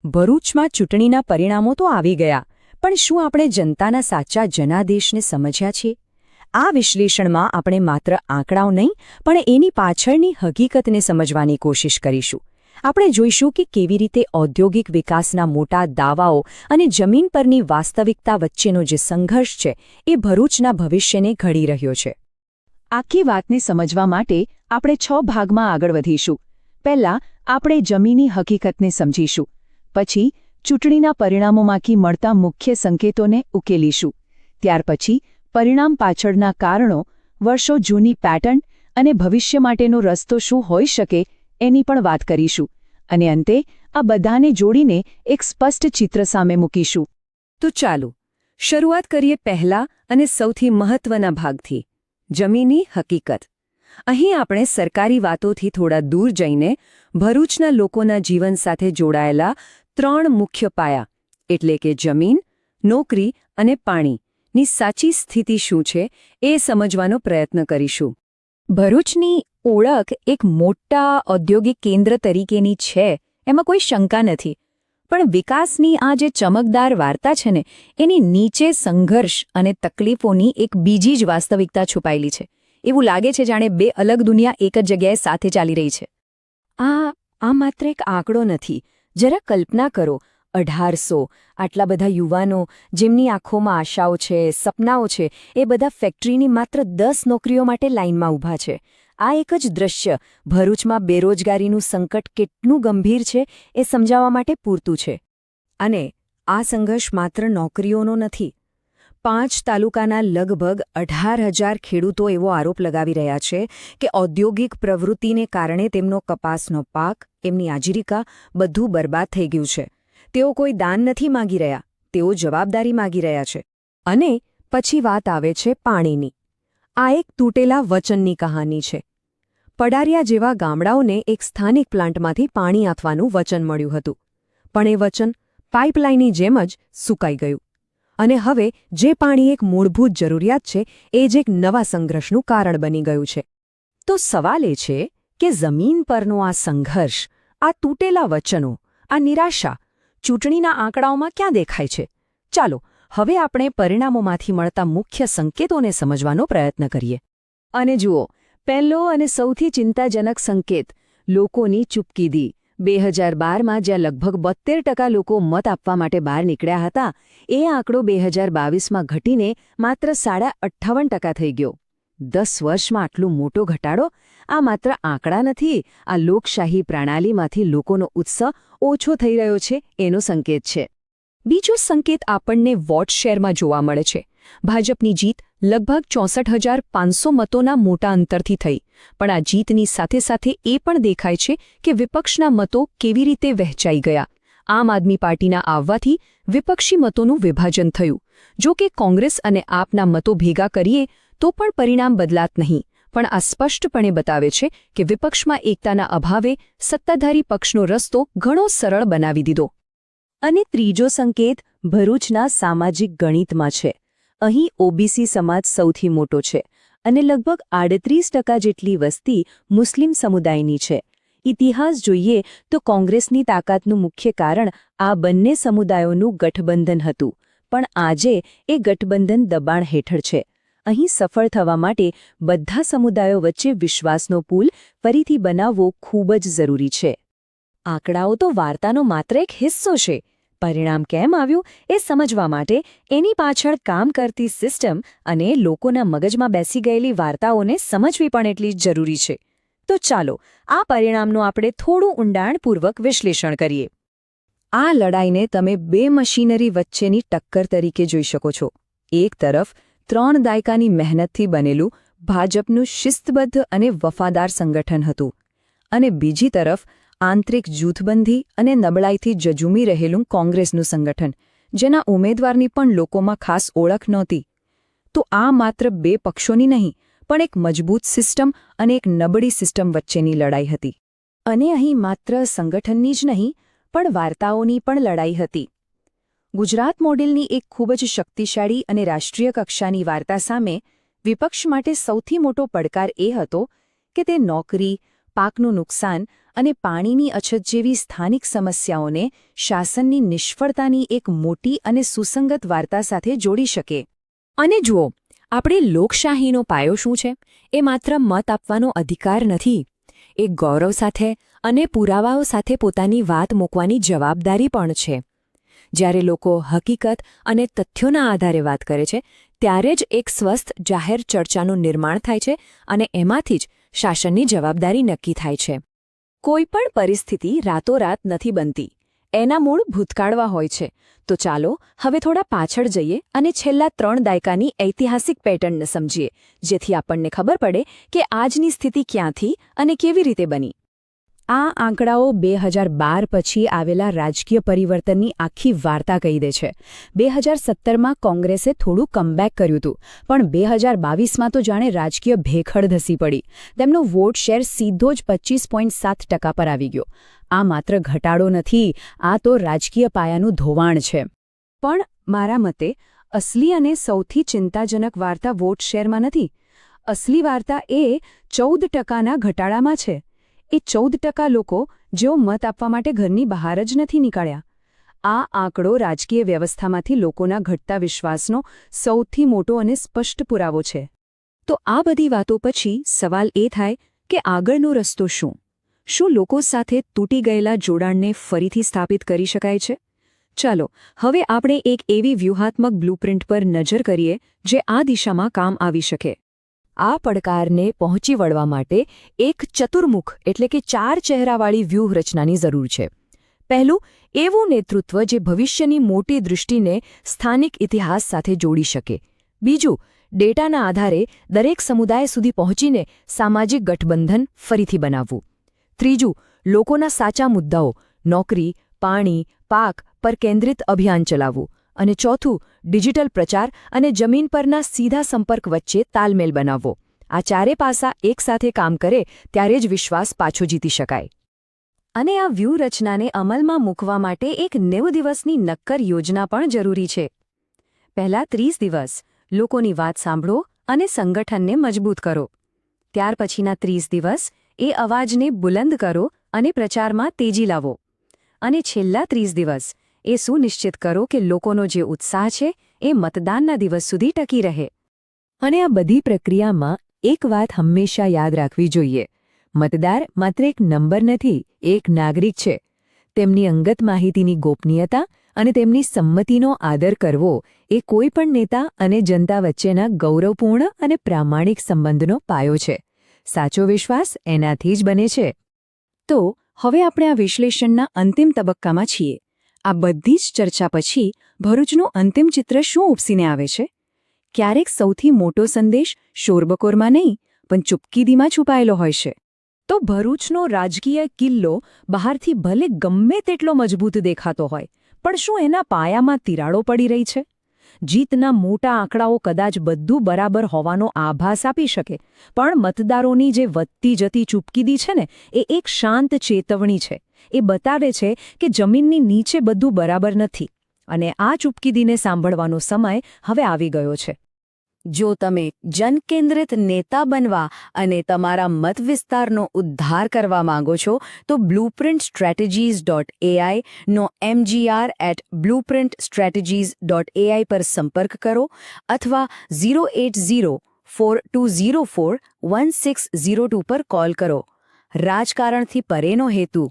ભરૂચમાં ચૂંટણીના પરિણામો તો આવી ગયા, પણ શું આપણે જનતાના સાચા જનાદેશને સમજ્યા છીએ? આ વિશ્લેષણમાં આપણે માત્ર આંકડાઓ નહીં, પણ એની પાછળની હકીકતને સમજવાની કોશિશ કરીશું. આપણે જોઈશું કે કેવી રીતે ઔદ્યોગિક વિકાસના મોટા દાવાઓ અને જમીન પરની વાસ્તવિકતા વચ્ચેનો જે સંઘર્ષ છે એ ભરૂચના ભવિષ્યને ઘડી રહ્યો છે. આખી વાતને સમજવા માટે આપણે 6 ભાગમાં આગળ વધીશું. પહેલા આપણે જમીની હકીકતને સમજીશું. પછી ચૂંટણીના પરિણામોમાંથી મળતા મુખ્ય સંકેતોને ઉકેલીશું. ત્યાર પછી પરિણામ પાછળના કારણો, વર્ષો જૂની પેટર્ન અને ભવિષ્ય માટેનો રસ્તો શું હોઈ શકે એની પણ વાત કરીશું. અને અંતે આ બધાને જોડીને એક સ્પષ્ટ ચિત્ર સામે મૂકીશું. તો ચાલો શરૂઆત કરીએ પહેલા અને સૌથી મહત્વના ભાગથી, જમીની હકીકત. અહીં આપણે સરકારી વાતોથી થોડા દૂર જઈને ભરૂચના લોકોના જીવન સાથે જોડાયેલા 3 મુખ્ય પાયા એટલે કે જમીન, નોકરી અને પાણીની સાચી સ્થિતિ શું છે એ સમજવાનો પ્રયત્ન કરીશું. ભરૂચની ઓળખ એક મોટા ઔદ્યોગિક કેન્દ્ર તરીકેની છે, એમાં કોઈ શંકા નથી. પણ વિકાસની આ જે ચમકદાર વાર્તા છે ને, એની નીચે સંઘર્ષ અને તકલીફોની એક બીજી જ વાસ્તવિકતા છુપાયેલી છે. એવું લાગે છે જાણે 2 અલગ દુનિયા એક જ જગ્યાએ સાથે ચાલી રહી છે. આ માત્ર એક આંકડો નથી. જરા કલ્પના કરો, 1800 આટલા બધા યુવાનો જેમની આંખોમાં આશાઓ છે, સપનાઓ છે, એ બધા ફેક્ટરીની માત્ર 10 નોકરીઓ માટે લાઇનમાં ઊભા છે. આ એક જ દ્રશ્ય ભરૂચમાં બેરોજગારીનું સંકટ કેટલું ગંભીર છે એ સમજાવવા માટે પૂરતું છે. અને આ સંઘર્ષ માત્ર નોકરીઓનો નથી. 5 તાલુકાના લગભગ 18,000 ખેડૂતો એવો આરોપ લગાવી રહ્યા છે કે ઔદ્યોગિક પ્રવૃત્તિને કારણે તેમનો કપાસનો પાક, એમની આજીવિકા બધું બરબાદ થઈ ગયું છે. તેઓ કોઈ દાન નથી માગી રહ્યા, તેઓ જવાબદારી માગી રહ્યા છે. અને પછી વાત આવે છે પાણીની. આ એક તૂટેલા વચનની કહાની છે. પડારિયા જેવા ગામડાઓને એક સ્થાનિક પ્લાન્ટમાંથી પાણી આપવાનું વચન મળ્યું હતું, પણ એ વચન પાઇપલાઇનની જેમ જ સુકાઈ ગયું. અને હવે જે પાણી એક મૂળભૂત જરૂરિયાત છે એ જ એક નવા સંઘર્ષનું કારણ બની ગયું છે. તો સવાલ એ છે કે જમીન પરનો આ સંઘર્ષ, આ તૂટેલા વચનો, આ નિરાશા ચૂંટણીના આંકડાઓમાં ક્યાં દેખાય છે? ચાલો હવે આપણે પરિણામોમાંથી મળતા મુખ્ય સંકેતોને સમજવાનો પ્રયત્ન કરીએ. અને જુઓ, પહેલો અને સૌથી ચિંતાજનક સંકેત, લોકોની ચૂપકીદી. 2012માં જ્યાં લગભગ 72% લોકો મત આપવા માટે બહાર નીકળ્યા હતા, એ આંકડો 2022માં ઘટીને માત્ર 58% થઈ ગયો. 10 વર્ષમાં આટલો મોટો ઘટાડો? આ માત્ર આંકડા નથી, આ લોકશાહી પ્રણાલીમાંથી લોકોનો ઉત્સાહ ઓછો થઈ રહ્યો છે એનો સંકેત છે. બીજો સંકેત આપણને વોટ શેરમાં જોવા મળે છે. ભાજપની જીત લગભગ 64,500 મતોના મોટા અંતરથી થઈ, પણ આ જીતની સાથે સાથે એ પણ દેખાય છે કે વિપક્ષના મતો કેવી રીતે વહેંચાઈ ગયા. આમ આદમી પાર્ટીના આવવાથી વિપક્ષી મતોનું વિભાજન થયું. જો કે કોંગ્રેસ અને આપના મતો ભેગા કરીએ તો પણ પરિણામ બદલાત નહીં, પણ આ સ્પષ્ટપણે બતાવે છે કે વિપક્ષમાં એકતાના અભાવે સત્તાધારી પક્ષનો રસ્તો ઘણો સરળ બનાવી દીધો. અને ત્રીજો સંકેત ભરૂચના સામાજિક ગણિતમાં છે. અહીં ઓબીસી સમાજ સૌથી મોટો છે અને લગભગ 38% જેટલી વસ્તી મુસ્લિમ સમુદાયની છે. ઇતિહાસ જોઈએ તો કોંગ્રેસની તાકાતનું મુખ્ય કારણ આ બંને સમુદાયોનું ગઠબંધન હતું, પણ આજે એ ગઠબંધન દબાણ હેઠળ છે. અહીં સફળ થવા માટે બધા સમુદાયો વચ્ચે વિશ્વાસનો પુલ ફરીથી બનાવવો ખૂબ જ જરૂરી છે. આંકડાઓ તો વાર્તાનો માત્ર એક હિસ્સો છે. પરિણામ કેમ આવ્યું એ સમજવા માટે એની પાછળ કામ કરતી સિસ્ટમ અને લોકોના મગજમાં બેસી ગયેલી વાર્તાઓને સમજવી પણ એટલી જ જરૂરી છે. તો ચાલો આ પરિણામનું આપણે થોડું ઊંડાણપૂર્વક વિશ્લેષણ કરીએ. આ લડાઈને તમે 2 મશીનરી વચ્ચેની ટક્કર તરીકે જોઈ શકો છો. એક તરફ 3 દાયકાની મહેનતથી બનેલું ભાજપનું શિસ્તબદ્ધ અને વફાદાર સંગઠન હતું, અને બીજી તરફ આંતરિક જૂથબંધી અને નબળાઈથી જજુમી રહેલું કોંગ્રેસનું સંગઠન, જેના ઉમેદવારની પણ લોકોમાં ખાસ ઓળખ નહોતી. તો આ માત્ર 2 પક્ષોની નહીં, પણ એક મજબૂત સિસ્ટમ અને એક નબળી સિસ્ટમ વચ્ચેની લડાઈ હતી. અને અહીં માત્ર સંગઠનની જ નહીં, પણ વાર્તાઓની પણ લડાઈ હતી. ગુજરાત મોડેલની એક ખૂબ જ શક્તિશાળી અને રાષ્ટ્રીય કક્ષાની વાર્તા સામે વિપક્ષ માટે સૌથી મોટો પડકાર એ હતો કે તે નોકરી, પાકનું નુકસાન અને પાણીની અછત જેવી સ્થાનિક સમસ્યાઓને શાસનની નિષ્ફળતાની એક મોટી અને સુસંગત વાર્તા સાથે જોડી શકે. અને જુઓ, આપણી લોકશાહીનો પાયો શું છે? એ માત્ર મત આપવાનો અધિકાર નથી. એ ગૌરવ સાથે અને પુરાવાઓ સાથે પોતાની વાત મૂકવાની જવાબદારી પણ છે. જ્યારે લોકો હકીકત અને તથ્યોના આધારે વાત કરે છે, ત્યારે જ એક સ્વસ્થ જાહેર ચર્ચાનું નિર્માણ થાય છે અને એમાંથી જ શાસનની જવાબદારી નક્કી થાય છે. કોઈપણ પરિસ્થિતિ રાતોરાત નથી બનતી. એના મૂળ ભૂતકાળવા હોય છે. તો ચાલો હવે થોડા પાછળ જઈએ અને છેલ્લા 3 દાયકાની ઐતિહાસિક પેટર્નને સમજીએ, જેથી આપણને ખબર પડે કે આજની સ્થિતિ ક્યાંથી અને કેવી રીતે બની. આ આંકડાઓ 2012 પછી આવેલા રાજકીય પરિવર્તનની આખી વાર્તા કહી દે છે. 2017માં કોંગ્રેસે થોડું કમબેક કર્યું હતું, પણ 2022માં તો જાણે રાજકીય ભેખડ ધસી પડી. તેમનો વોટ શેર સીધો જ 25.7% પર આવી ગયો. આ માત્ર ઘટાડો નથી, આ તો રાજકીય પાયાનું ધોવાણ છે. પણ મારા મતે અસલી અને સૌથી ચિંતાજનક વાર્તા વોટ શેરમાં નથી. અસલી વાર્તા એ 14%ના ઘટાડામાં છે. એ 14% લોકો જેઓ મત આપવા માટે ઘરની બહાર જ નથી નીકળ્યા. આ આંકડો રાજકીય વ્યવસ્થામાંથી લોકોના ઘટતા વિશ્વાસનો સૌથી મોટો અને સ્પષ્ટ પુરાવો છે. તો આ બધી વાતો પછી સવાલ એ થાય કે આગળનો રસ્તો શું? શું લોકો સાથે તૂટી ગયેલા જોડાણને ફરીથી સ્થાપિત કરી શકાય છે? ચાલો હવે આપણે એક એવી વ્યૂહાત્મક બ્લુપ્રિન્ટ પર નજર કરીએ જે આ દિશામાં કામ આવી શકે. આ પડકારને પહોંચી વળવા માટે એક ચતુર્મુખ એટલે કે 4 ચહેરાવાળી વ્યૂહરચનાની જરૂર છે. પહેલું, એવું નેતૃત્વ જે ભવિષ્યની મોટી દૃષ્ટિને સ્થાનિક ઇતિહાસ સાથે જોડી શકે. બીજું, ડેટાના આધારે દરેક સમુદાય સુધી પહોંચીને સામાજિક ગઠબંધન ફરીથી બનાવવું. ત્રીજું, લોકોના સાચા મુદ્દાઓ નોકરી, પાણી, પાક પર કેન્દ્રિત અભિયાન ચલાવવું. અને ચોથું, ડિજિટલ પ્રચાર અને જમીન પરના સીધા સંપર્ક વચ્ચે તાલમેલ બનાવવો. આ 4 પાસા એકસાથે કામ કરે ત્યારે જ વિશ્વાસ પાછો જીતી શકાય. અને આ વ્યૂહરચનાને અમલમાં મૂકવા માટે એક 90 દિવસની નક્કર યોજના પણ જરૂરી છે. પહેલા 30 દિવસ લોકોની વાત સાંભળો અને સંગઠનને મજબૂત કરો. ત્યાર પછીના 30 દિવસ એ અવાજને બુલંદ કરો અને પ્રચારમાં તેજી લાવો. અને છેલ્લા 30 દિવસ એ સુનિશ્ચિત કરો કે લોકોનો જે ઉત્સાહ છે એ મતદાનના દિવસ સુધી ટકી રહે. અને આ બધી પ્રક્રિયામાં એક વાત હંમેશા યાદ રાખવી જોઈએ. મતદાર માત્ર એક નંબર નથી, એક નાગરિક છે. તેમની અંગત માહિતીની ગોપનીયતા અને તેમની સંમતિનો આદર કરવો એ કોઈપણ નેતા અને જનતા વચ્ચેના ગૌરવપૂર્ણ અને પ્રામાણિક સંબંધનો પાયો છે. સાચો વિશ્વાસ એનાથી જ બને છે. તો હવે આપણે આ વિશ્લેષણના અંતિમ તબક્કામાં છીએ. આ બધી જ ચર્ચા પછી ભરૂચનું અંતિમ ચિત્ર શું ઉપસીને આવે છે? ક્યારેક સૌથી મોટો સંદેશ શોરબકોરમાં નહીં, પણ ચૂપકીદીમાં છુપાયેલો હોય છે. તો ભરૂચનો રાજકીય કિલ્લો બહારથી ભલે ગમે તેટલો મજબૂત દેખાતો હોય, પણ શું એના પાયામાં તિરાડો પડી રહી છે? જીતના મોટા આંકડાઓ કદાચ બધું બરાબર હોવાનો આભાસ આપી શકે, પણ મતદારોની જે વધતી જતી ચૂપકીદી છે ને, એ એક શાંત ચેતવણી છે. એ બતાવે છે કે જમીનની નીચે બધું બરાબર નથી અને આ ચૂપકીદીને સાંભળવાનો સમય હવે આવી ગયો છે. જો તમે જનકેન્દ્રિત નેતા બનવા અને તમારા મત વિસ્તારનો ઉદ્ધાર કરવા માંગો છો, તો blueprintstrategies.ai નો mgr@blueprintstrategies.ai પર સંપર્ક કરો અથવા 08042041602 પર કોલ કરો. રાજકારણથી પરેનો હેતુ